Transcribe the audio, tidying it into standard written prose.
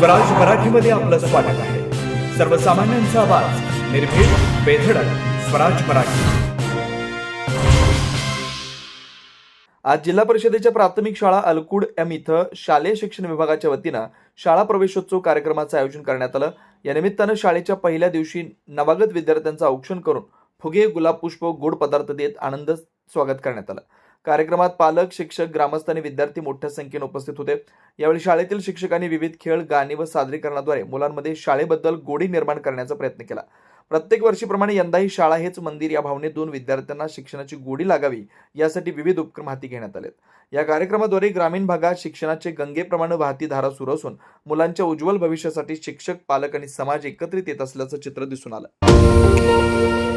स्वराज मराठीमध्ये आपलं स्वागत आहे। सर्वसामान्यांचा आवाज, निर्भीड, बेधडक, स्वराज मराठी। आज जिल्हा परिषदेच्या प्राथमिक शाळा अलकुड एम इथं शालेय शिक्षण विभागाच्या वतीनं शाळा प्रवेशोत्सव कार्यक्रमाचं आयोजन करण्यात आलं। या निमित्तानं शाळेच्या पहिल्या दिवशी नवागत विद्यार्थ्यांचं औक्षण करून फुगे, गुलाब पुष्प, गोड पदार्थ देत आनंद स्वागत करण्यात आलं। कार्यक्रमात पालक, शिक्षक, ग्रामस्थ आणि विद्यार्थी मोठ्या संख्येने उपस्थित होते। यावेळी शाळेतील शिक्षकांनी विविध खेळ, गाणी व सादरीकरणाद्वारे मुलांमध्ये शाळेबद्दल गोडी निर्माण करण्याचा प्रयत्न केला। प्रत्येक वर्षीप्रमाणे यंदाही शाळा हेच मंदिर या भावनेतून विद्यार्थ्यांना शिक्षणाची गोडी लागावी यासाठी विविध उपक्रम हाती घेण्यात आलेत। या कार्यक्रमाद्वारे ग्रामीण भागात शिक्षणाचे गंगेप्रमाणे वाहती धारा सुरू असून मुलांच्या उज्ज्वल भविष्यासाठी शिक्षक, पालक आणि समाज एकत्रित येत असल्याचं चित्र दिसून आलं।